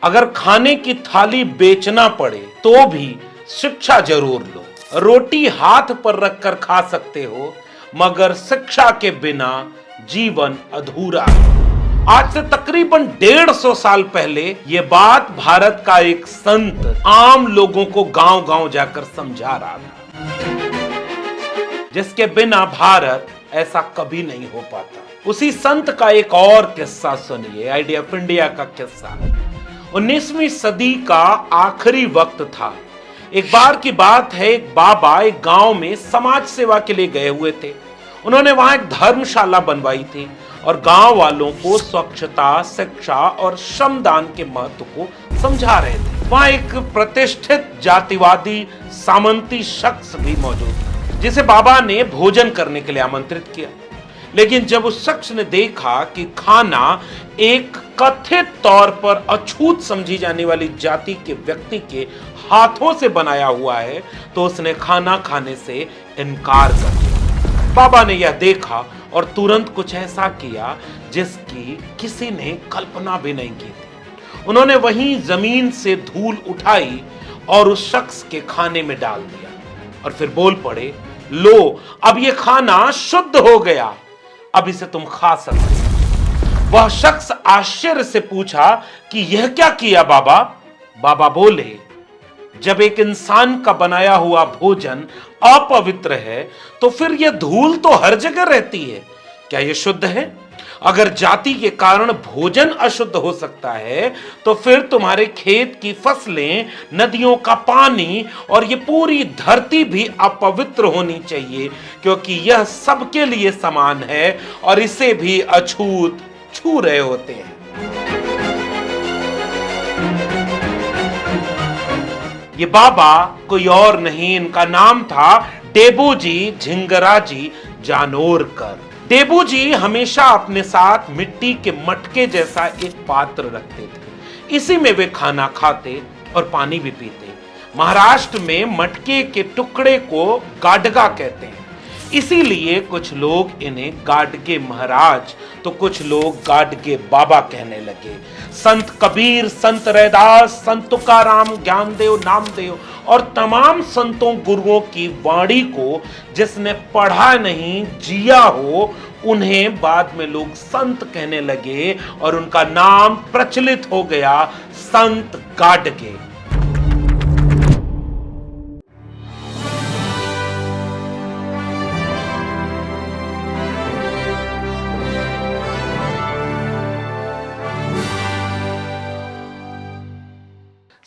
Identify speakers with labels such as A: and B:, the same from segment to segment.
A: अगर खाने की थाली बेचना पड़े तो भी शिक्षा जरूर लो। रोटी हाथ पर रखकर खा सकते हो, मगर शिक्षा के बिना जीवन अधूरा है। आज से तकरीबन 150 साल पहले यह बात भारत का एक संत आम लोगों को गांव गांव जाकर समझा रहा था, जिसके बिना भारत ऐसा कभी नहीं हो पाता। उसी संत का एक और किस्सा सुनिए, आइडिया ऑफ इंडिया का किस्सा। 19वीं सदी का आखिरी वक्त था। एक बार की बात है, एक बाबा एक गांव में समाज सेवा के लिए गए हुए थे। उन्होंने वहां एक धर्मशाला बनवाई थी और गांव वालों को स्वच्छता, शिक्षा और श्रमदान के महत्व को समझा रहे थे। वहां एक प्रतिष्ठित जातिवादी सामंती शख्स भी मौजूद था, जिसे बाबा ने भोजन करने के लिए आमंत्रित किया। लेकिन जब उस शख्स ने देखा कि खाना एक कथित तौर पर अछूत समझी जाने वाली जाति के व्यक्ति के हाथों से बनाया हुआ है, तो उसने खाना खाने से इनकार कर दिया। बाबा ने यह देखा और तुरंत कुछ ऐसा किया जिसकी किसी ने कल्पना भी नहीं की थी। उन्होंने वहीं जमीन से धूल उठाई और उस शख्स के खाने में डाल दिया और फिर बोल पड़े, लो, अब यह खाना शुद्ध हो गया, अब इसे तुम खा सकते हो। वह शख्स आश्चर्य से पूछा कि यह क्या किया बाबा? बाबा बोले, जब एक इंसान का बनाया हुआ भोजन अपवित्र है तो फिर यह धूल तो हर जगह रहती है, क्या यह शुद्ध है? अगर जाति के कारण भोजन अशुद्ध हो सकता है तो फिर तुम्हारे खेत की फसलें, नदियों का पानी और ये पूरी धरती भी अपवित्र होनी चाहिए, क्योंकि यह सबके लिए समान है और इसे भी अछूत छू रहे होते हैं। ये बाबा कोई और नहीं, इनका नाम था डेबूजी झिंगराजी जानोरकर। डेबू जी हमेशा अपने साथ मिट्टी के मटके जैसा एक पात्र रखते थे। इसी में वे खाना खाते और पानी भी पीते। महाराष्ट्र में मटके के टुकड़े को गाडगा कहते हैं, इसीलिए कुछ लोग इन्हें गाडगे महाराज तो कुछ लोग गाडगे बाबा कहने लगे। संत कबीर, संत रैदास, संत तुकाराम, ज्ञानदेव, नामदेव और तमाम संतों गुरुओं की वाणी को जिसने पढ़ा नहीं, जिया हो, उन्हें बाद में लोग संत कहने लगे और उनका नाम प्रचलित हो गया, संत गाडगे।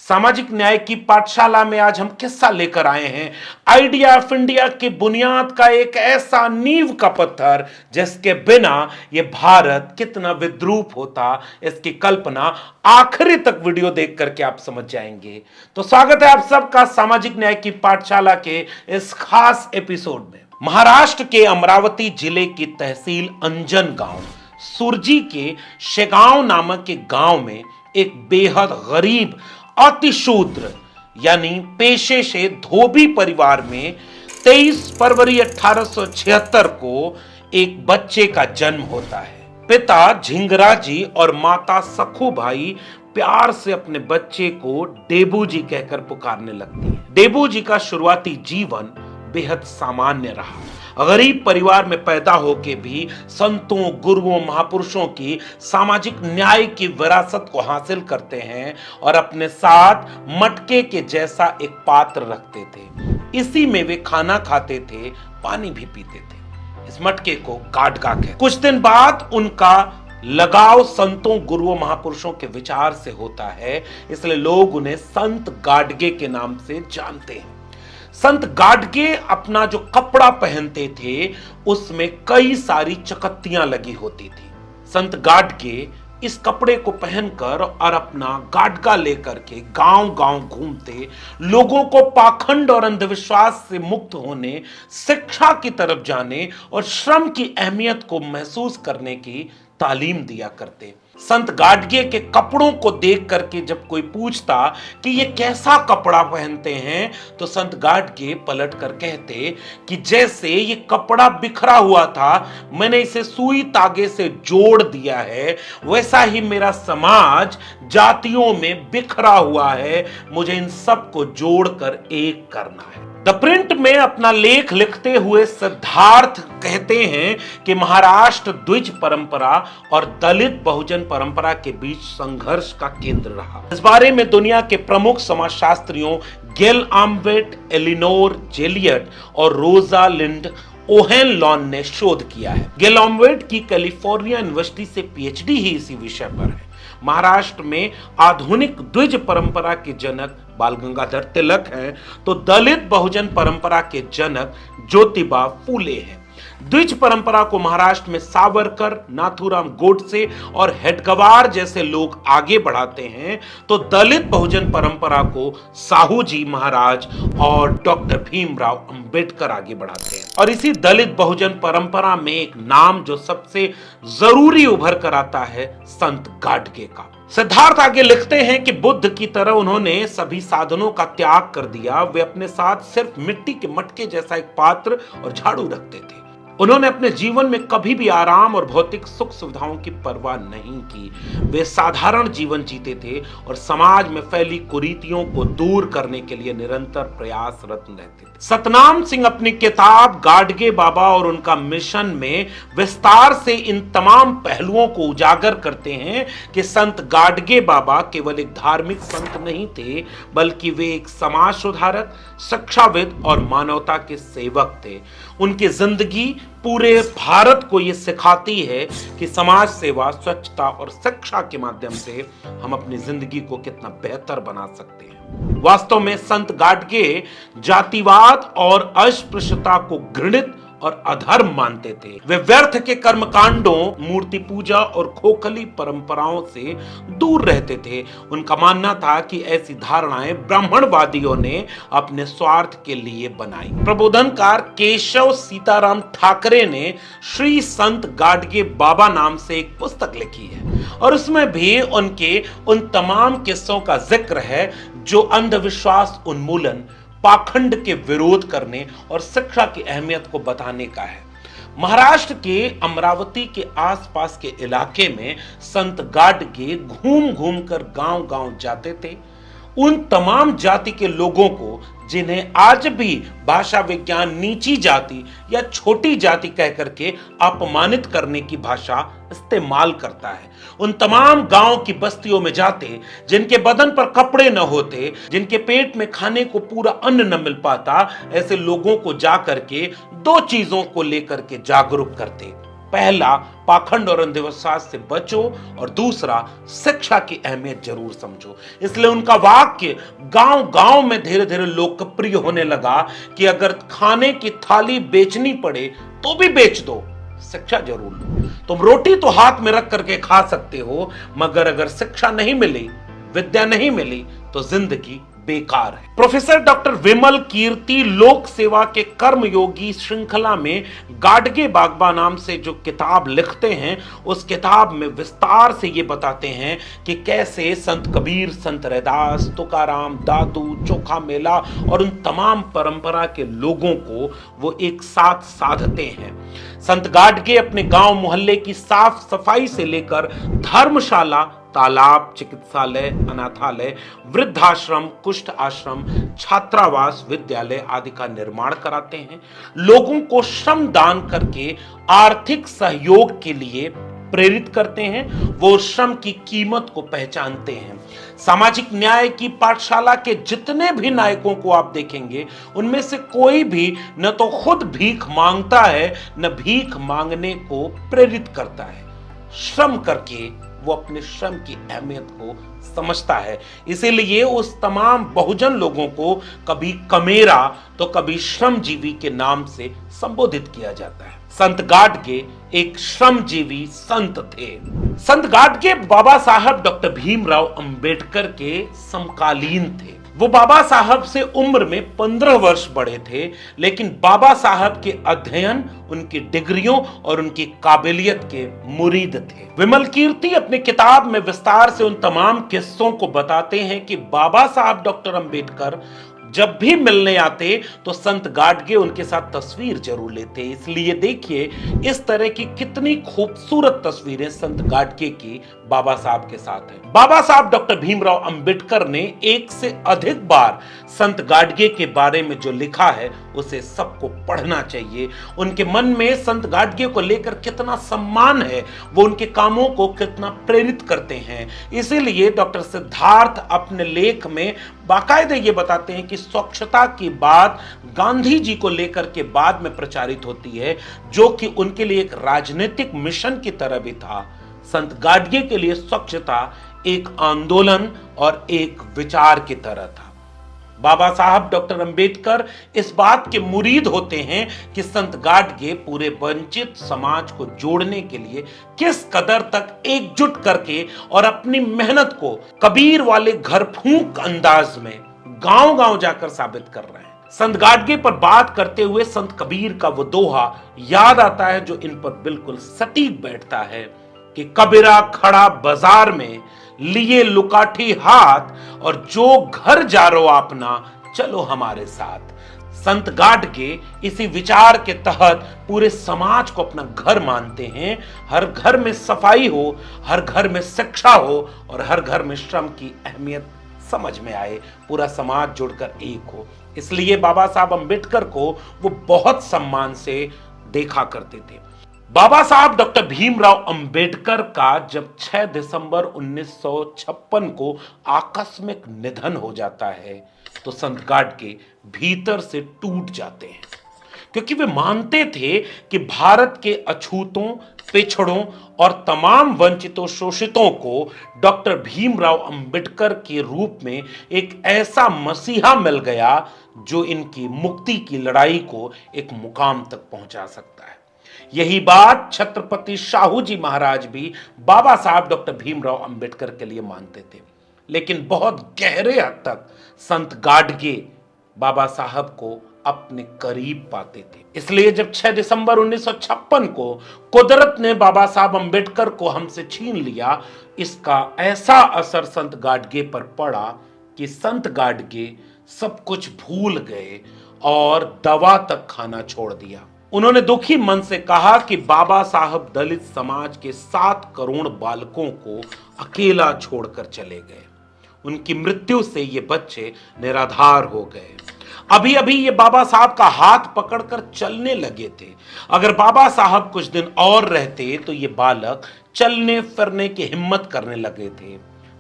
A: सामाजिक न्याय की पाठशाला में आज हम किस्सा लेकर आए हैं, आइडिया ऑफ इंडिया की बुनियाद का एक ऐसा नींव का पत्थर जिसके बिना यह भारत कितना विद्रूप होता, इसकी कल्पना आखिरी तक वीडियो देख करके आप समझ जाएंगे। तो स्वागत है आप सबका सामाजिक न्याय की पाठशाला के इस खास एपिसोड में। महाराष्ट्र के अमरावती जिले की तहसील अंजन गांव सुरजी के शेगांव नामक एक गांव में एक बेहद गरीब अतिशूद्र यानी पेशे से धोबी परिवार में 23 फरवरी 1876 को एक बच्चे का जन्म होता है। पिता झिंगराजी और माता सखूबाई प्यार से अपने बच्चे को डेबू जी कहकर पुकारने लगती है। डेबू जी का शुरुआती जीवन बेहद सामान्य रहा। गरीब परिवार में पैदा होके भी संतों, गुरुओं, महापुरुषों की सामाजिक न्याय की विरासत को हासिल करते हैं और अपने साथ मटके के जैसा एक पात्र रखते थे। इसी में वे खाना खाते थे, पानी भी पीते थे। इस मटके को गाडगा कहते। कुछ दिन बाद उनका लगाव संतों, गुरुओं, महापुरुषों के विचार से होता है, इसलिए लोग उन्हें संत गाडगे के नाम से जानते हैं। संत गाडगे अपना जो कपड़ा पहनते थे उसमें कई सारी चकत्तियां लगी होती थी। संत गाडगे इस कपड़े को पहनकर और अपना गाडगा लेकर के गांव गांव घूमते, लोगों को पाखंड और अंधविश्वास से मुक्त होने, शिक्षा की तरफ जाने और श्रम की अहमियत को महसूस करने की तालीम दिया करते। संत गाडगे के कपड़ों को देख करके जब कोई पूछता कि ये कैसा कपड़ा पहनते हैं, तो संत गाडगे पलट कर कहते कि जैसे ये कपड़ा बिखरा हुआ था, मैंने इसे सुई तागे से जोड़ दिया है, वैसा ही मेरा समाज जातियों में बिखरा हुआ है, मुझे इन सबको जोड़कर एक करना है। द प्रिंट में अपना लेख लिखते हुए सिद्धार्थ कहते हैं कि महाराष्ट्र द्विज परंपरा और दलित बहुजन परंपरा के बीच संघर्ष का केंद्र रहा। इस बारे में दुनिया के प्रमुख समाजशास्त्रियों गेल आम्बेट, एलिनोर जेलियट और रोजा लिंड ओहेनलॉन ने शोध किया है। गेल आम्बेट की कैलिफोर्निया यूनिवर्सिटी से पीएचडी ही इसी विषय पर है। महाराष्ट्र में आधुनिक द्विज परंपरा के जनक बाल गंगाधर तिलक हैं, तो दलित बहुजन परंपरा के जनक ज्योतिबा फूले हैं। द्विज परंपरा को महाराष्ट्र में सावरकर, नाथूराम गोडसे और हेडगवार जैसे लोग आगे बढ़ाते हैं, तो दलित बहुजन परंपरा को साहू जी महाराज और डॉक्टर भीमराव अंबेडकर आगे बढ़ाते हैं। और इसी दलित बहुजन परंपरा में एक नाम जो सबसे जरूरी उभर कर आता है, संत गाडगे का। सिद्धार्थ आगे लिखते हैं कि बुद्ध की तरह उन्होंने सभी साधनों का त्याग कर दिया। वे अपने साथ सिर्फ मिट्टी के मटके जैसा एक पात्र और झाड़ू रखते थे। उन्होंने अपने जीवन में कभी भी आराम और भौतिक सुख सुविधाओं की परवाह नहीं की। वे साधारण जीवन जीते थे और समाज में फैली कुरीतियों को दूर करने के लिए निरंतर प्रयासरत रहते थे। सतनाम सिंह अपनी किताब गाडगे बाबा और उनका मिशन में विस्तार से इन तमाम पहलुओं को उजागर करते हैं कि संत गाडगे बाबा केवल एक धार्मिक संत नहीं थे, बल्कि वे एक समाज सुधारक, शिक्षाविद और मानवता के सेवक थे। उनकी जिंदगी पूरे भारत को ये सिखाती है कि समाज सेवा, स्वच्छता और शिक्षा के माध्यम से हम अपनी जिंदगी को कितना बेहतर बना सकते हैं। वास्तव में संत गाडगे जातिवाद और अस्पृश्यता को घृणित और अधर्म मानते थे। वे व्यर्थ के कर्मकांडों, मूर्ति पूजा और खोखली परंपराओं से दूर रहते थे। उनका मानना था कि ऐसी धारणाएं ब्राह्मणवादियों ने अपने स्वार्थ के लिए बनाई। प्रबोधनकार केशव सीताराम ठाकरे ने श्री संत गाडगे बाबा नाम से एक पुस्तक लिखी है और उसमें भी उनके उन तमाम किस्सों का जिक्र है जो अंधविश्वास उन्मूलन, पाखंड के विरोध करने और शिक्षा की अहमियत को बताने का है। महाराष्ट्र के अमरावती के आसपास के इलाके में संत गाडगे घूम घूम कर गांव गांव जाते थे। उन तमाम जाति के लोगों को जिन्हें आज भी भाषा विज्ञान नीची जाति या छोटी जाति कह करके अपमानित करने की भाषा इस्तेमाल करता है, उन तमाम गांव की बस्तियों में जाते, जिनके बदन पर कपड़े न होते, जिनके पेट में खाने को पूरा अन्न न मिल पाता, ऐसे लोगों को जा करके दो चीजों को लेकर के जागरूक करते। पहला, पाखंड और अंधविश्वास से बचो, और दूसरा, शिक्षा की अहमियत जरूर समझो। इसलिए उनका वाक्य गांव गांव में धीरे धीरे लोकप्रिय होने लगा कि अगर खाने की थाली बेचनी पड़े तो भी बेच दो, शिक्षा जरूर लो। तुम रोटी तो हाथ में रख करके खा सकते हो, मगर अगर शिक्षा नहीं मिली, विद्या नहीं मिली, तो जिंदगी बेकार है। प्रोफेसर डॉक्टर विमल कीर्ति लोक सेवा के कर्मयोगी श्रृंखला में गाडगे बाबा नाम से जो किताब लिखते हैं, उस किताब में विस्तार से ये बताते हैं कि कैसे संत कबीर, संत रैदास, तुकाराम, दादू, चोखा मेला और उन तमाम परंपरा के लोगों को वो एक साथ साधते हैं। संत गाडगे अपने गांव मोहल्ले की साफ सफाई से लेकर धर्मशाला, तालाब, चिकित्सालय, अनाथालय, वृद्धाश्रम, कुष्ठ आश्रम, छात्रावास, विद्यालय आदि का निर्माण कराते हैं। लोगों को श्रम दान करके आर्थिक सहयोग के लिए प्रेरित करते हैं। वो श्रम की कीमत को पहचानते हैं। सामाजिक न्याय की पाठशाला के जितने भी नायकों को आप देखेंगे, उनमें से कोई भी न तो खुद भीख मांगता है, न भीख मांगने को प्रेरित करता है। श्रम करके वो अपने श्रम की अहमियत को समझता है। इसीलिए उस तमाम बहुजन लोगों को कभी कमेरा तो कभी श्रमजीवी के नाम से संबोधित किया जाता है। संत गाडगे एक श्रमजीवी संत थे। संत गाडगे बाबा साहब डॉक्टर भीमराव अंबेडकर के समकालीन थे। वो बाबा साहब से उम्र में 15 वर्ष बड़े थे, लेकिन बाबा साहब के अध्ययन, उनकी डिग्रियों और उनकी काबिलियत के मुरीद थे। विमल कीर्ति अपनी किताब में विस्तार से उन तमाम किस्सों को बताते हैं कि बाबा साहब डॉक्टर अंबेडकर जब भी मिलने आते तो संत गाडगे उनके साथ तस्वीर जरूर लेते। इसलिए देखिए इस तरह की कितनी खूबसूरत तस्वीरें संत गाडगे की बाबा साहब के साथ हैं। बाबा साहब डॉक्टर भीमराव अंबेडकर ने एक से अधिक बार संत गाडगे के बारे में जो लिखा है उसे सबको पढ़ना चाहिए। उनके मन में संत गाडगे को लेकर कितना सम्मान है, वो उनके कामों को कितना प्रेरित करते हैं। इसीलिए डॉक्टर सिद्धार्थ अपने लेख में बाकायदे ये बताते हैं कि स्वच्छता की बात गांधी जी को लेकर के बाद में प्रचारित होती है, जो कि उनके लिए एक राजनीतिक मिशन की तरह भी था। संत गाडगे के लिए स्वच्छता एक आंदोलन और एक विचार की तरह था। बाबा साहब डॉक्टर अंबेडकर इस बात के मुरीद होते हैं कि संत गाडगे पूरे वंचित समाज को जोड़ने के लिए किस कदर तक एकजुट करके और अपनी मेहनत को कबीर वाले घर फूंक अंदाज में गांव गांव जाकर साबित कर रहे हैं। संत गाडगे पर बात करते हुए संत कबीर का वो दोहा याद आता है जो इन पर बिल्कुल सटीक बैठता है कि कबीरा खड़ा बाजार में लिए लुकाठी हाथ और जो घर जारो अपना चलो हमारे साथ। संत गाडगे इसी विचार के तहत पूरे समाज को अपना घर मानते हैं। हर घर में सफाई हो, हर घर में शिक्षा हो और हर घर में श्रम की अहमियत समझ में आए, पूरा समाज जुड़कर एक हो। इसलिए बाबा साहब अंबेडकर को वो बहुत सम्मान से देखा करते थे। बाबा साहब डॉक्टर भीमराव अंबेडकर का जब 6 दिसंबर 1956 को आकस्मिक निधन हो जाता है तो संत गाडगे भीतर से टूट जाते हैं, क्योंकि वे मानते थे कि भारत के अछूतों, पिछड़ों और तमाम वंचितों, शोषितों को डॉक्टर भीमराव अंबेडकर के रूप में एक ऐसा मसीहा मिल गया जो इनकी मुक्ति की लड़ाई को एक मुकाम तक पहुंचा सकता है। यही बात छत्रपति शाहू जी महाराज भी बाबा साहब डॉक्टर भीमराव अंबेडकर के लिए मानते थे, लेकिन बहुत गहरे हद तक संत गाडगे बाबा साहब को अपने करीब पाते थे। इसलिए जब 6 दिसंबर 1956 को कुदरत ने बाबा साहब अंबेडकर को हमसे छीन लिया, इसका ऐसा असर संत गाडगे पर पड़ा कि संत गाडगे सब कुछ भूल गए और दवा तक खाना छोड़ दिया। उन्होंने दुखी मन से कहा कि बाबा साहब दलित समाज के 7 करोड़ बालकों को अकेला छोड़कर चले गए। उनकी मृत्यु से ये बच्चे निराधार हो गए। अभी अभी ये बाबा साहब का हाथ पकड़कर चलने लगे थे। अगर बाबा साहब कुछ दिन और रहते तो ये बालक चलने फिरने की हिम्मत करने लगे थे।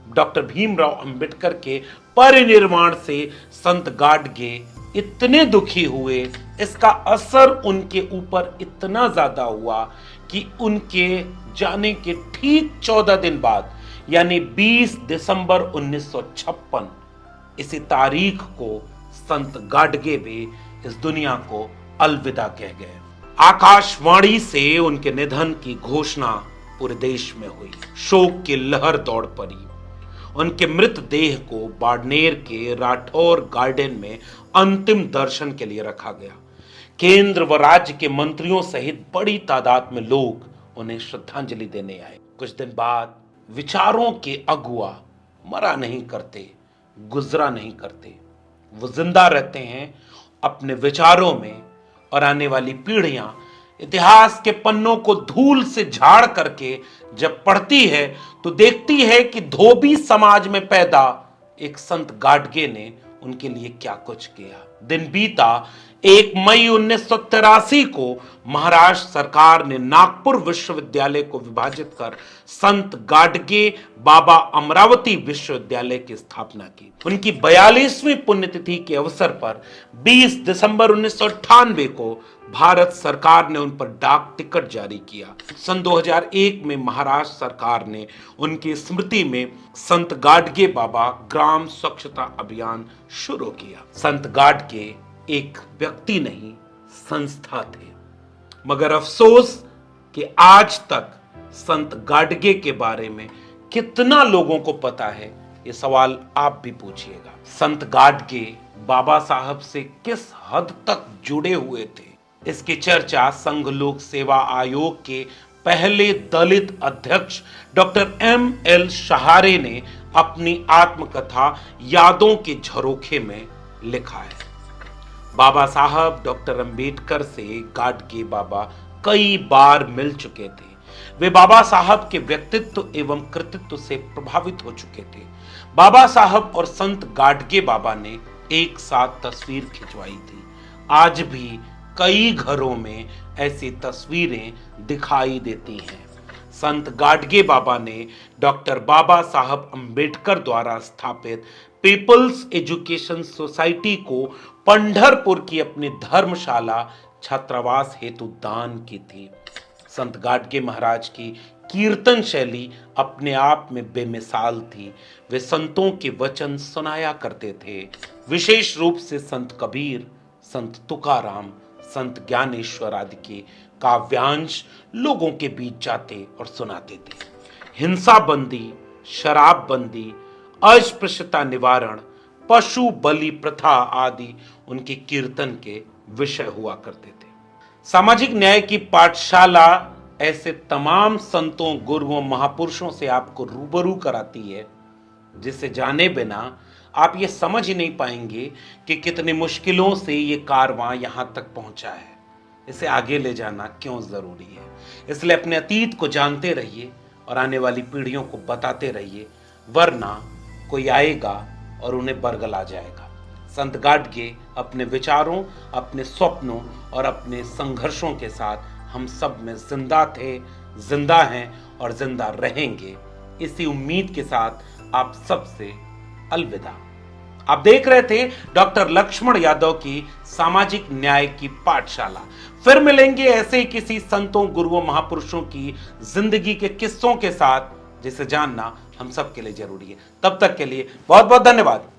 A: डॉक्टर भीमराव अंबेडकर के परिनिर्वाण से संत गाडगे इतने दुखी हुए, इसका असर उनके ऊपर इतना ज्यादा हुआ कि उनके जाने के ठीक 14 दिन बाद यानी 20 दिसंबर 1956 इसी तारीख को संत गाडगे भी इस दुनिया को अलविदा कह गए। आकाशवाणी से उनके निधन की घोषणा पूरे देश में हुई। शोक की लहर दौड़ पड़ी। उनके मृतदेह को बाड़मेर के राठौर गार्डन में अंतिम दर्शन के लिए रखा गया। केंद्र व राज्य के मंत्रियों सहित बड़ी तादाद में लोग उन्हें श्रद्धांजलि देने आए। कुछ दिन बाद विचारों के अगुआ मरा नहीं करते, गुजरा नहीं करते, वो जिंदा रहते हैं अपने विचारों में, और आने वाली पीढ़ियां इतिहास के पन्नों को धूल से झाड़ करके जब पढ़ती है तो देखती है कि धोबी समाज में पैदा एक संत गाडगे ने उनके लिए क्या कुछ किया। दिन बीता 1 मई 1983 को महाराष्ट्र सरकार ने नागपुर विश्वविद्यालय को विभाजित कर संत गाडगे बाबा अमरावती विश्वविद्यालय की स्थापना की। उनकी 42वीं पुण्यतिथि के अवसर पर 20 दिसंबर 1998 को भारत सरकार ने उन पर डाक टिकट जारी किया। सन 2001 में महाराष्ट्र सरकार ने उनकी स्मृति में संत गाडगे बाबा ग्राम स्वच्छता अभियान शुरू किया। संत गाडगे एक व्यक्ति नहीं, संस्था थे, मगर अफसोस कि आज तक संत गाडगे के बारे में कितना लोगों को पता है ये सवाल आप भी पूछिएगा। संत गाडगे बाबा साहब से किस हद तक जुड़े हुए थे, इसकी चर्चा संघ लोक सेवा आयोग के पहले दलित अध्यक्ष डॉक्टर M.L. शहारे ने अपनी आत्मकथा यादों के झरोखे में लिखा है। बाबा साहब डॉक्टर अंबेडकर से गाडगे बाबा कई बार मिल चुके थे। वे बाबा साहब के व्यक्तित्व एवं कृतित्व से प्रभावित हो चुके थे। बाबा साहब और संत गाडगे बाबा ने एक साथ तस्वीर खिंचवाई थी। आज भी कई घरों में ऐसी तस्वीरें दिखाई देती हैं। संत गाडगे बाबा ने डॉक्टर बाबा साहब अंबेडकर द्वारा स्थापित पीपल्स एजुकेशन सोसाइटी को पंढरपुर की अपनी धर्मशाला छात्रावास हेतु दान की थी। संत गाडगे महाराज की कीर्तन शैली अपने आप में बेमिसाल थी। वे संतों के वचन सुनाया करते थे। विशेष रूप से संत कबीर, संत तुकाराम, संत ज्ञानेश्वर आदि के काव्यांश लोगों के बीच जाते और सुनाते थे। हिंसा बंदी, शराब बंदी, अस्पृश्यता निवारण, पशु बलि प्रथा आदि उनके कीर्तन के विषय हुआ करते थे। सामाजिक न्याय की पाठशाला ऐसे तमाम संतों, गुरुओं, महापुरुषों से आपको रूबरू कराती है जिसे जाने बिना आप ये समझ ही नहीं पाएंगे कि कितनी मुश्किलों से ये कारवां यहां तक पहुंचा है। इसे आगे ले जाना क्यों जरूरी है। इसलिए अपने अतीत को जानते रहिए और आने वाली पीढ़ियों को बताते रहिए, वरना कोई आएगा और उन्हें बरगला जाएगा। संत गाडगे अपने विचारों, अपने स्वप्नों और अपने संघर्षों के साथ हम सब में जिंदा थे, जिंदा हैं और जिंदा रहेंगे। इसी उम्मीद के साथ आप सबसे अलविदा। आप देख रहे थे डॉक्टर लक्ष्मण यादव की सामाजिक न्याय की पाठशाला। फिर मिलेंगे ऐसे ही किसी संतों, गुरुओं, महापुरुषों की जिंदगी के किस्सों के साथ, जिसे जानना हम सब के लिए जरूरी है। तब तक के लिए बहुत बहुत धन्यवाद।